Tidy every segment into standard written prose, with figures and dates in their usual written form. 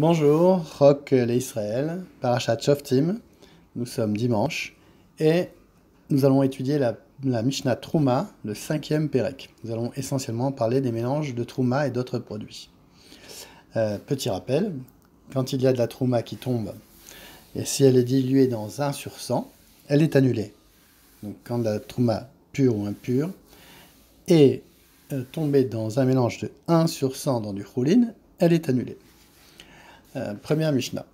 Bonjour, Rock l'Israël, Parashat Shoftim. Nous sommes dimanche et nous allons étudier la Mishnah Trouma, le 5e Pérec. Nous allons essentiellement parler des mélanges de Trouma et d'autres produits. Petit rappel, quand il y a de la Trouma qui tombe, et si elle est diluée dans 1 sur 100, elle est annulée. Donc quand la Trouma pure ou impure est tombée dans un mélange de 1 sur 100 dans du choulin, elle est annulée. Première Mishnah.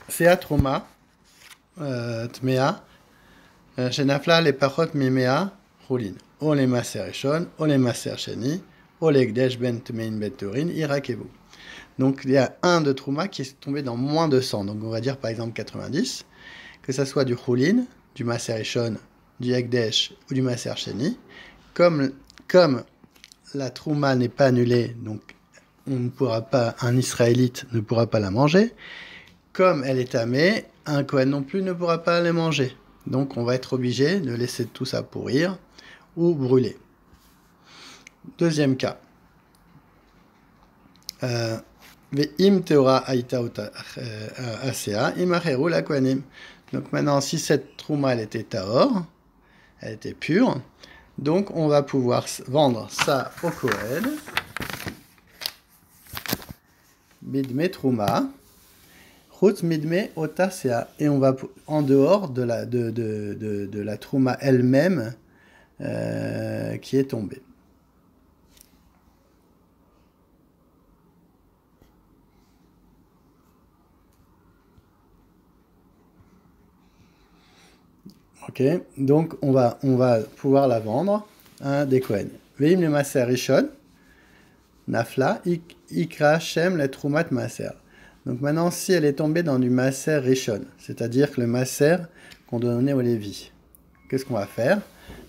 Sea Trouma, Tmea, Shenafla le Pachot Mimea, Choulin. O le Maser Rishon, o le Maser Sheni, o le Gdesh ben Tmein ben Turin, Irakevu. Donc il y a un de Trouma qui est tombé dans moins de 100. Donc on va dire par exemple 90, que ça soit du Choulin, du Maser Rishon, du Ekdesh ou du Maser Sheni. Comme la Trouma n'est pas annulée, donc un Israélite ne pourra pas la manger. Comme elle est tamée, un Kohen non plus ne pourra pas la manger. Donc on va être obligé de laisser tout ça pourrir ou brûler. Deuxième cas. Ve'im teora aita asea imacheru la kohanim. Donc maintenant, si cette trouma elle était tahor, elle était pure, donc on va pouvoir vendre ça au Kohen. Midme trouma, chutz midme otasea, et on va en dehors de la trouma elle-même qui est tombée. Ok, donc on va pouvoir la vendre à des Kohen. Veim le maser rishon, nafla, ikra shem le troumat maser. Donc maintenant, si elle est tombée dans du maser rishon, c'est-à-dire que le maser qu'on donnait au Lévi, qu'est-ce qu'on va faire?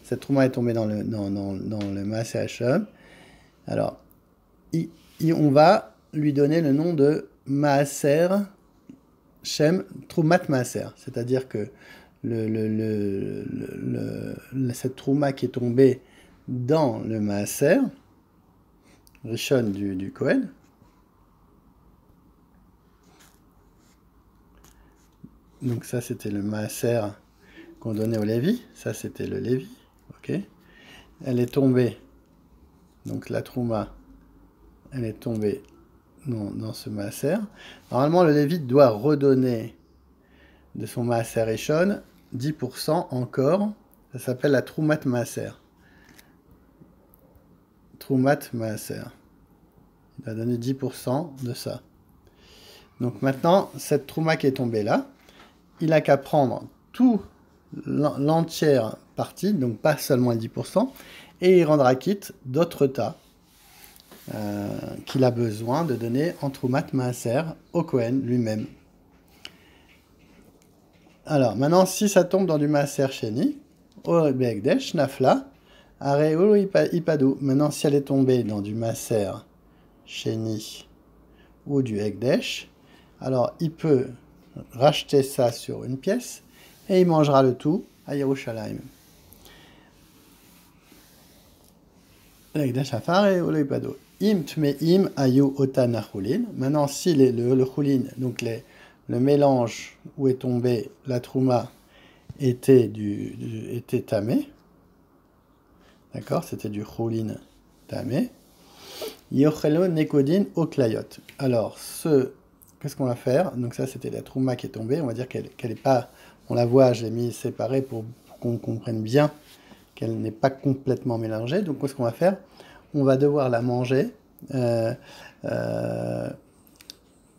Cette trouma est tombée dans le maser rishon. Alors, on va lui donner le nom de maser shem troumat maser, c'est-à-dire que cette trouma qui est tombée dans le maaser rishon du Kohen, donc ça c'était le maaser qu'on donnait au Lévi, ça c'était le Lévi, ok, elle est tombée, donc la trouma elle est tombée dans ce maaser. Normalement le Lévi doit redonner de son maaser rishon 10% encore, ça s'appelle la troumat maaser. Troumat maaser. Il va donner 10% de ça. Donc maintenant, cette trouma qui est tombée là, il n'a qu'à prendre tout l'entière partie, donc pas seulement 10%, et il rendra quitte d'autres tas qu'il a besoin de donner en troumat maaser au Kohen lui-même. Alors, maintenant, si ça tombe dans du Maaser Sheni, au Be'ekdesh, Nafla, Areu Ipadou. Maintenant, si elle est tombée dans du Maaser Sheni ou du Ekdesh, alors il peut racheter ça sur une pièce et il mangera le tout à Yerushalayim. L'Ekdesh Afare ou Ipadou. Im Tmeim Ayu Otana Choulin. Maintenant, si le Choulin, donc le mélange où est tombée la trouma était tamé. D'accord, c'était du choulin tamé. Yochelo nekodin oklayot. Alors, qu'est-ce qu'on va faire? Donc ça, c'était la trouma qui est tombée. On va dire qu'elle n'est pas, on la voit, je l'ai mis séparée pour qu'on comprenne bien qu'elle n'est pas complètement mélangée. Donc, qu'est-ce qu'on va faire? On va devoir la manger.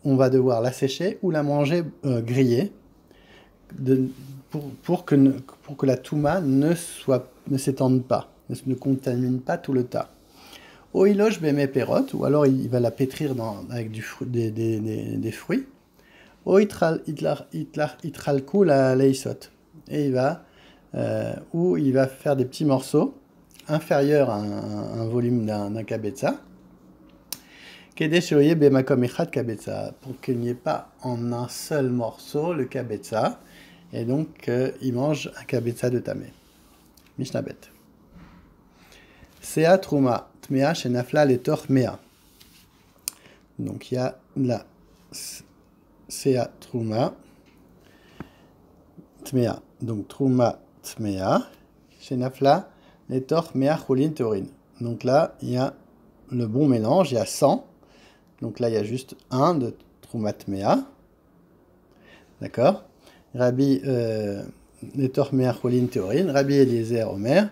On va devoir la sécher ou la manger grillée pour que la touma ne s'étende pas, ne contamine pas tout le tas. Ou iloge beme perot, ou alors il va la pétrir avec des fruits. Ou itralku la leisot. Et il va faire des petits morceaux inférieurs à un volume d'un kabetza. Pour qu'il n'y ait pas en un seul morceau le kabetza, et donc il mange un kabetza de tamé. Mishnah bet. Sea trouma tmea shenafla letor mea. Donc il y a la Sea Trouma Tmea. Donc Trouma Tmea. Chez Nafla, les torts Mea Choulin Théorin. Donc là, il y a le bon mélange, il y a 100. Donc là, il y a juste 1 de Trouma Tmea. D'accord. Rabbi les torts Mea Choulin Théorin. Rabbi Eliezer Omer.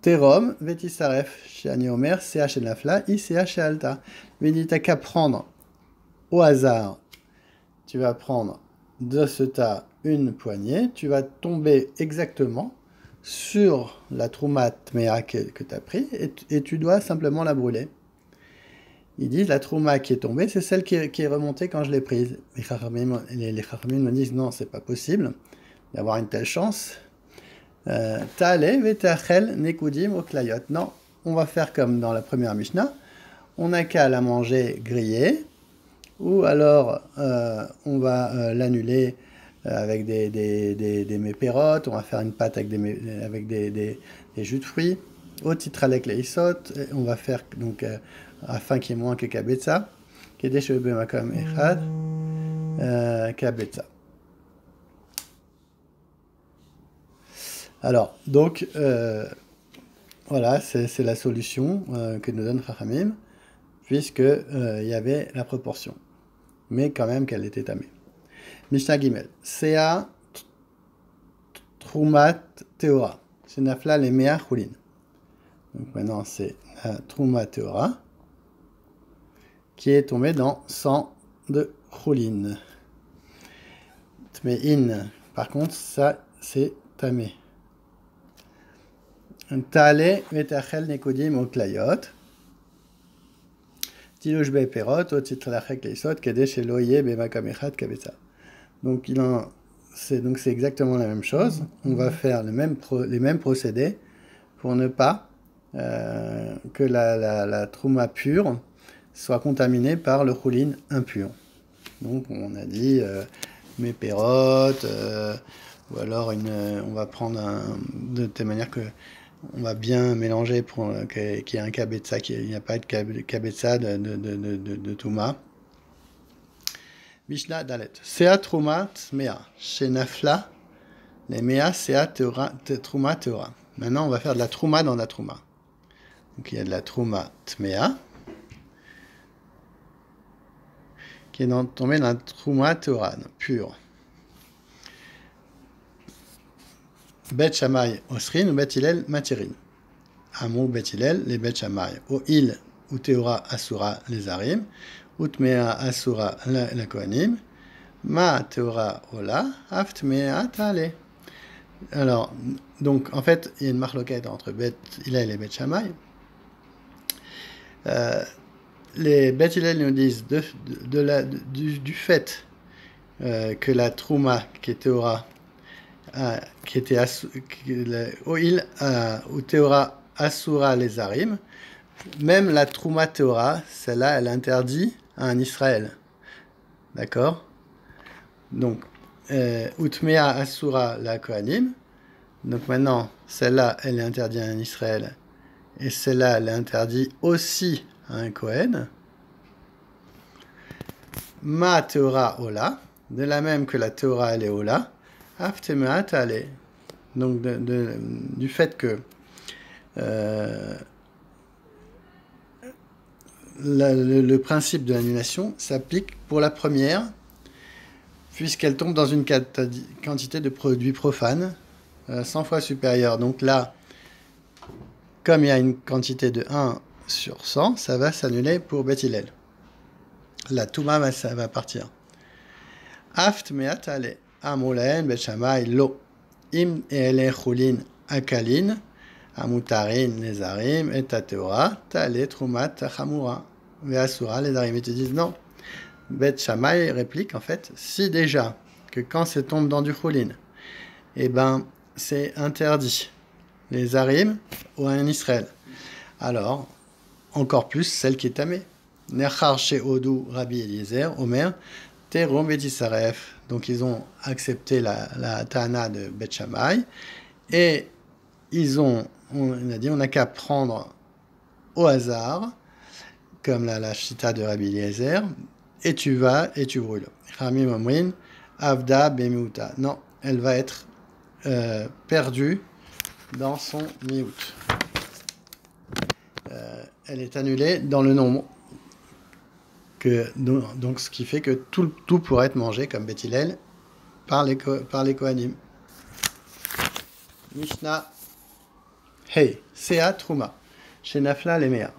Terom, Vetisaref, chez Ani Omer, Sea chez Nafla, I Sea chez Alta. Mais il dit, t'as qu'à prendre au hasard, tu vas prendre de ce tas une poignée, tu vas tomber exactement sur la Trouma Tmea que tu as pris et tu dois simplement la brûler. Ils disent, la Trouma qui est tombée, c'est celle qui est remontée quand je l'ai prise. Les Chachamim me disent, non, c'est pas possible d'avoir une telle chance. Ta'ale vetachel nekudim au klayot. Non, on va faire comme dans la première Mishnah. On n'a qu'à la manger grillée, ou alors on va l'annuler avec des mépérotes, on va faire une pâte avec des jus de fruits. Au titre avec les isot, on va faire donc afin qu'il y ait moins que kabetza, kedesh bemakom echad kabetza. Alors, donc, voilà, c'est la solution que nous donne Chachamim, puisque y avait la proportion, mais quand même qu'elle était tamée. Mishnah Gimel, Sea Troumat Teora, c'est Nafla les Mea Choulin. Donc maintenant, c'est la Troumat Teora, qui est tombée dans 100 de Choulin. Tmein, par contre, ça, c'est tamé. Ta'ale vetachel nekodim au klayot. Tilouch be perot au titre lachek leisot kedesh eloye be makom echad kabetza. Donc c'est exactement la même chose. On va faire les mêmes procédés pour ne pas que la trouma pure soit contaminée par le choulin impur. Donc on a dit mes pérotes, ou alors on va prendre de telle manière que on va bien mélanger pour qu'il y ait un kabetza, qu'il n'y a pas de kabetza de Touma. Mishnah Dalet. Sea Trouma Tmea. Chez Nafla, les Mea Sea Trouma Teora. Maintenant, on va faire de la Trouma dans la Trouma. Donc, il y a de la Trouma Tmea qui est tombée dans la Trouma Teora, pure. Bet Shammai Osrin ou Bet Hillel Matirin. Amou Bet Hillel, les Bet Shammai. O Il ou Teora Asura les Arim. Ou Tmea Asura la Kohanim. Ma Teora Ola. Af Tmea Tale. Alors, donc, en fait, il y a une marloquette entre Bet Hillel et Bet Shammai. Les Bet Hillel nous disent du fait que la Trouma qui est Teora qui était ou Teora Asura les Arim, même la Trouma Teora, celle-là, elle interdit à un Israël. D'accord? Donc, Utmea Asura la Kohanim. Donc maintenant, celle-là, elle est interdite à un Israël. Et celle-là, elle est interdite aussi à un Kohen. Ma Teora Ola, de la même que la Teora, elle est Ola. Donc du fait que le principe de l'annulation s'applique pour la première, puisqu'elle tombe dans une quantité de produits profanes 100 fois supérieure. Donc là, comme il y a une quantité de 1 sur 100, ça va s'annuler pour Bet Hillel. La Touma, ça va partir. Aft me'atale. Amulaen Bet Shammai lo im ele chulin akalin amutarin les arim et tateora tale trumat chamura veasura les arim. Ils te disent non. Bet Shammai réplique en fait si déjà que quand ça tombe dans du chulin, eh ben c'est interdit les arim ou un Israël. Alors encore plus celle qui est tamée. Nechar chez Odou Rabbi Eliezer Omer. Terom Vetisaref. Donc ils ont accepté la Tana de Bet Shammai et on a dit on n'a qu'à prendre au hasard comme la chita de Rabbi Eliezer, et tu vas et tu brûles. Chachamim omrin, avda bemiuta. Non, elle va être perdue dans son miout. Elle est annulée dans le nombre. Donc, ce qui fait que tout pourrait être mangé comme Beth Hillel par les Kohanim. Mishnah Hey, Sea Truma, chez Nafla Lemea.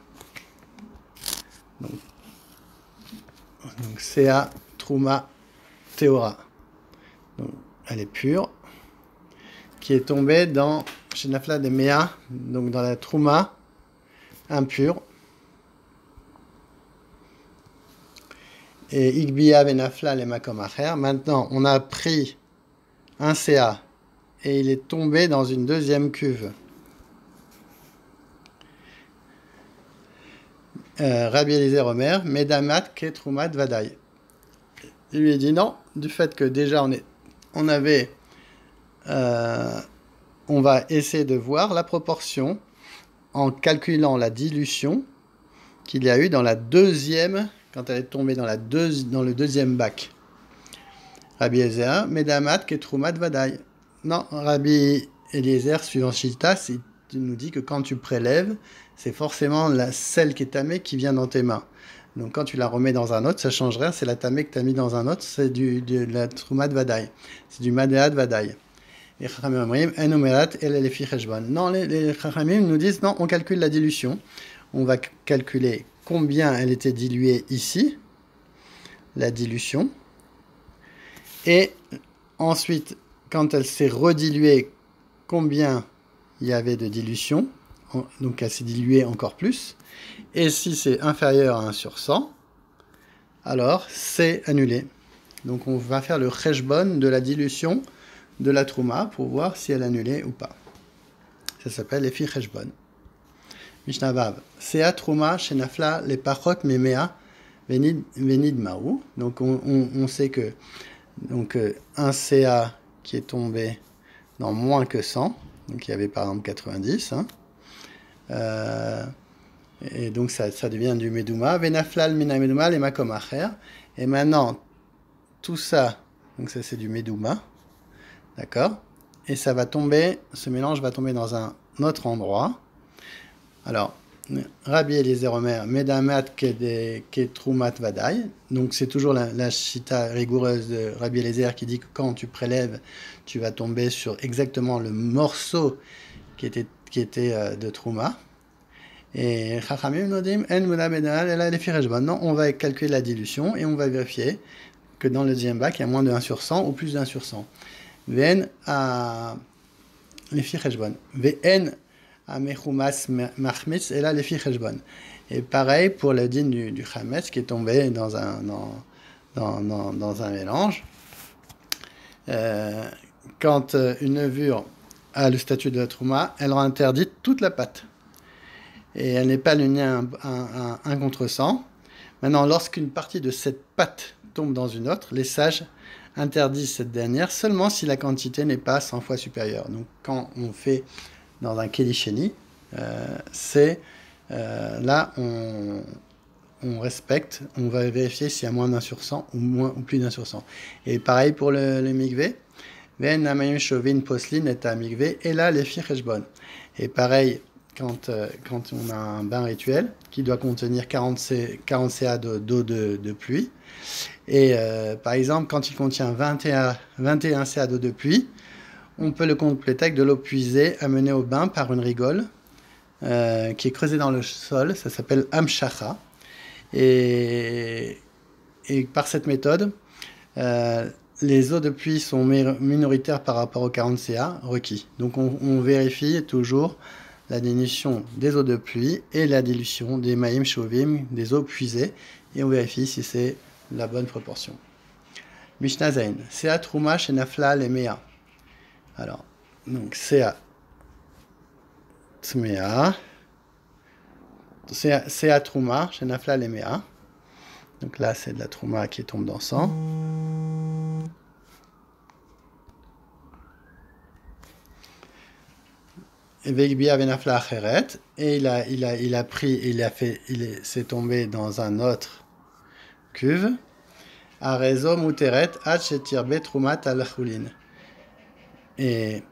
Donc Sea Truma Teora. Donc, elle est pure. Qui est tombée dans chez Nafla Lemea, donc dans la Truma impure. Et Igbiya Venafla Lemakom Acher. Maintenant, on a pris un CA et il est tombé dans une deuxième cuve. Rabbi Eliezer Omer, Medamat Ketrumat Vadaï. Il lui a dit non, du fait que déjà on va essayer de voir la proportion en calculant la dilution qu'il y a eu dans la deuxième, quand elle est tombée dans le deuxième bac. Rabbi Eliezer, Medamat Ketrumat Vadaï. Non, Rabbi Eliezer, suivant Shita, il nous dit que quand tu prélèves, c'est forcément celle qui est tamée qui vient dans tes mains. Donc quand tu la remets dans un autre, ça change rien, c'est la tamée que tu as mis dans un autre, c'est de la Trumat Vadaï. C'est du Madeat Vadaï. Les Chachamim omrim, en umerat el lefi cheshbon. Non, les Chachamim nous disent, non, on calcule la dilution. On va calculer combien elle était diluée ici, la dilution. Et ensuite, quand elle s'est rediluée, combien il y avait de dilution. Donc elle s'est diluée encore plus. Et si c'est inférieur à 1 sur 100, alors c'est annulé. Donc on va faire le cheshbon de la dilution de la trouma pour voir si elle est annulée ou pas. Ça s'appelle lefi cheshbon. Mishnah Vav. Sea trouma shenafla le pachot memea venid maou. Donc on sait que donc un CA qui est tombé dans moins que 100, donc il y avait par exemple 90, et donc ça devient du Medouma. Venaflal mina Medouma, les makom acher. Et maintenant, tout ça, donc ça c'est du Medouma, d'accord? Et ça va tomber, ce mélange va tomber dans un autre endroit. Alors, Rabbi Eliezer Omer, Medamat Ketrumat Vadaï. Donc c'est toujours la chita rigoureuse de Rabbi Eliezer qui dit que quand tu prélèves, tu vas tomber sur exactement le morceau qui était de Trouma. Et Chachamim Nodim, En Muna Bedal, elle a les firejban. Non, on va calculer la dilution et on va vérifier que dans le deuxième bac, il y a moins de 1 sur 100 ou plus de 1 sur 100. Ven à les firejban. Ven à Mechumas Mahmitz, et là les firejban. Et pareil pour le din du Chametz qui est tombé dans un mélange. Quand une levure a le statut de la Trouma, elle rend interdite toute la pâte. Et elle n'est pas l'unie à un contre 100. Maintenant, lorsqu'une partie de cette pâte tombe dans une autre, les sages interdisent cette dernière seulement si la quantité n'est pas 100 fois supérieure. Donc, quand on fait dans un Kelisheni, là, on respecte, on va vérifier s'il y a moins d'1 sur 100 ou plus d'1 sur 100. Et pareil pour le mikvé. Ven namayim shovin poslin et à mikvé, et là, les firejbon. Et pareil, quand on a un bain rituel qui doit contenir 40 CA d'eau de pluie, et par exemple, quand il contient 21 CA d'eau de pluie, on peut le compléter avec de l'eau puisée amenée au bain par une rigole qui est creusée dans le sol, ça s'appelle Amshacha. Et par cette méthode, les eaux de pluie sont minoritaires par rapport aux 40 CA requis. Donc on vérifie toujours la dilution des eaux de pluie et la dilution des maïm shovim, des eaux puisées, et on vérifie si c'est la bonne proportion. Mishnah Zain, Sea Trouma Shenafla Lemea. Alors, donc Sea Tmea, Sea Trouma Shenafla Lemea. Donc là, c'est de la Trouma qui tombe dans 100. Vegbia venafla acheret, et il a pris, c'est tombé dans un autre cuve. Arezo muteret ad shetirbe trumat al chulin. Et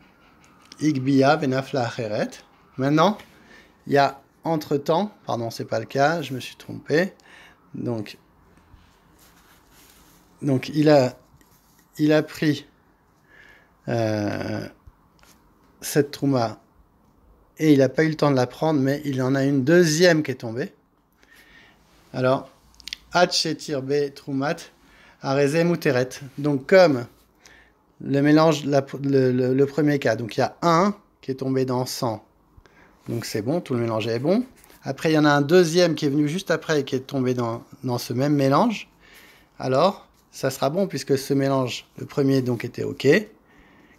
Igbia venafla acheret. Maintenant, il y a entre-temps, pardon, c'est pas le cas, je me suis trompé. Donc il a pris cette trouma et il n'a pas eu le temps de la prendre, mais il en a une deuxième qui est tombée. Alors, Hatchetirbe Troumat Areze Muteret. Donc, comme le mélange, le premier cas, donc il y a un qui est tombé dans 100. Donc, c'est bon, tout le mélange est bon. Après, il y en a un deuxième qui est venu juste après et qui est tombé dans ce même mélange. Alors, ça sera bon puisque ce mélange, le premier donc était OK.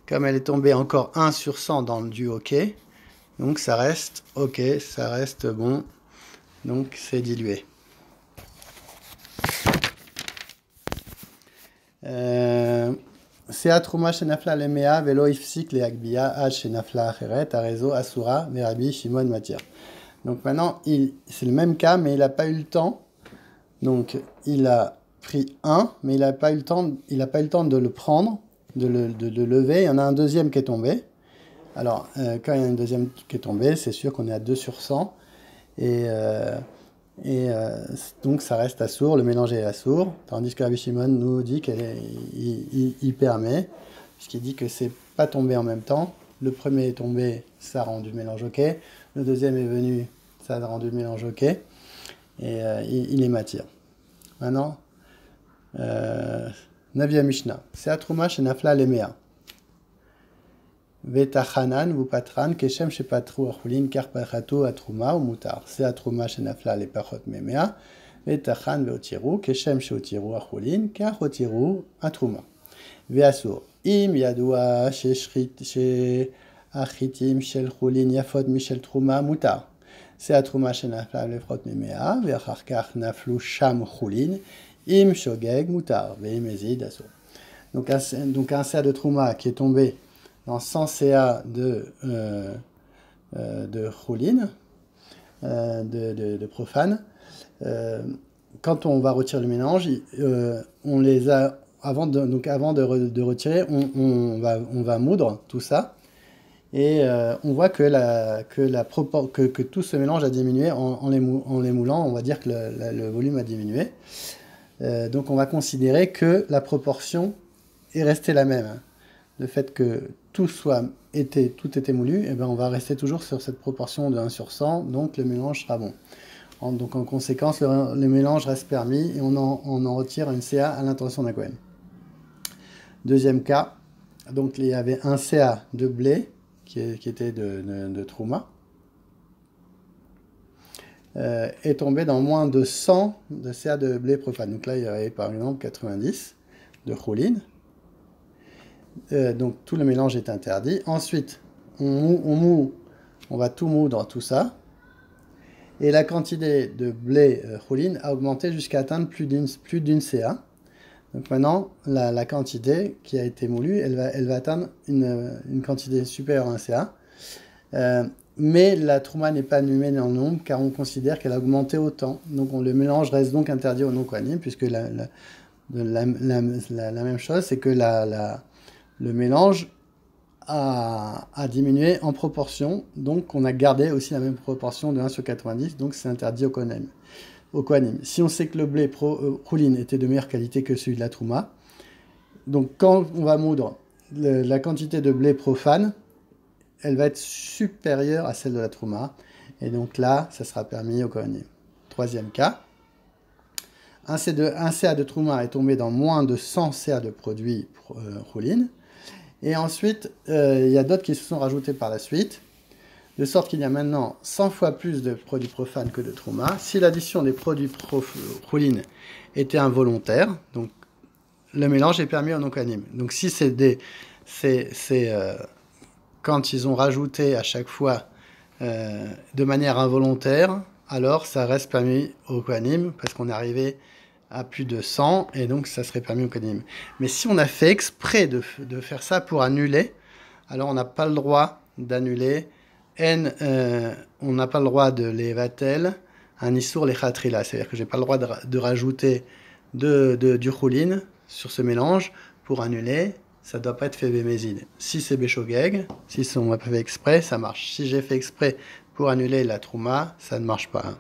Comme elle est tombée encore 1 sur 100 dans du OK, donc ça reste OK, ça reste bon. Donc c'est dilué. C'est Atrouma Shenafla Lemea, Velo Ifsik le Agbia, Ad Shenafla Acheret, Arezo, Asura, Verabi, Shimon, Matir. Donc maintenant, c'est le même cas, mais il n'a pas eu le temps. Donc il a pris 1, mais il n'a pas eu le temps de le prendre, de le lever. Il y en a un deuxième qui est tombé. Alors, quand il y a un deuxième qui est tombé, c'est sûr qu'on est à 2 sur 100. Donc, ça reste assourd, le mélange est assourd. Tandis que Rabbi Shimon nous dit qu'il permet, puisqu'il dit que c'est pas tombé en même temps. Le premier est tombé, ça a rendu le mélange OK. Le deuxième est venu, ça a rendu le mélange OK. Et il est matière. Maintenant, Navia Mishnah. C'est Atrouma chez Nafla Lemea. Vetachanan ou patran, keshem chez patru achulin, karpachato atrouma ou mutar. C'est Atrouma chez Nafla le pachot memea. Vetachan veotiru, keshem chez otiru achulin, kar otiru atrouma. Veasur. Im yadoua chez achitim shel chulin yafot michel trouma mutar. C'est Atrouma chez Nafla le pachot memea. Veacharkach naflu sham chulin. Im shogeg mutar, veimezid asur. Donc un CA de Trouma qui est tombé dans 100 CA de Choulin, de profane. Quand on va retirer le mélange, on les a avant de retirer, on va moudre tout ça. Et on voit que tout ce mélange a diminué en les moulant. On va dire que le volume a diminué. Donc on va considérer que la proportion est restée la même. Le fait que tout était moulu, et ben on va rester toujours sur cette proportion de 1 sur 100, donc le mélange sera bon. Donc en conséquence, le mélange reste permis et on en retire une CA à l'intention d'un Kohen. Deuxième cas, donc il y avait un CA de blé qui était de Trouma. Est tombé dans moins de 100 de CA de blé profane. Donc là, il y avait par exemple 90 de Choulin. Donc tout le mélange est interdit. Ensuite, on va tout moudre, tout ça. Et la quantité de blé Choulin a augmenté jusqu'à atteindre plus d'une CA. Donc maintenant, la quantité qui a été moulue, elle va atteindre une quantité supérieure à 1 CA. Mais la trouma n'est pas annulée dans le nombre car on considère qu'elle a augmenté autant. Donc le mélange reste donc interdit au non-kohanim puisque la même chose, c'est que le mélange a diminué en proportion. Donc on a gardé aussi la même proportion de 1 sur 90. Donc c'est interdit au kohanim. Si on sait que le blé Choulin était de meilleure qualité que celui de la trouma, donc quand on va moudre la quantité de blé profane, elle va être supérieure à celle de la trouma. Et donc là, ça sera permis au kohanim. Troisième cas. Un CA de trouma est tombé dans moins de 100 CA de produits Choulin. Et ensuite, il y a d'autres qui se sont rajoutés par la suite. De sorte qu'il y a maintenant 100 fois plus de produits profanes que de trouma. Si l'addition des produits Choulin était involontaire, donc le mélange est permis au non-kohanim. Donc si quand ils ont rajouté à chaque fois de manière involontaire, alors ça reste permis au kohanim parce qu'on est arrivé à plus de 100 et donc ça serait permis au kohanim. Mais si on a fait exprès de faire ça pour annuler, alors on n'a pas le droit d'annuler On n'a pas le droit de les vatel, un issour les khatrila, c'est-à-dire que j'ai pas le droit de rajouter du choulin sur ce mélange pour annuler. Ça doit pas être fait bémézid. Si c'est béchogeg, si on m'a fait exprès, ça marche. Si j'ai fait exprès pour annuler la trouma, ça ne marche pas.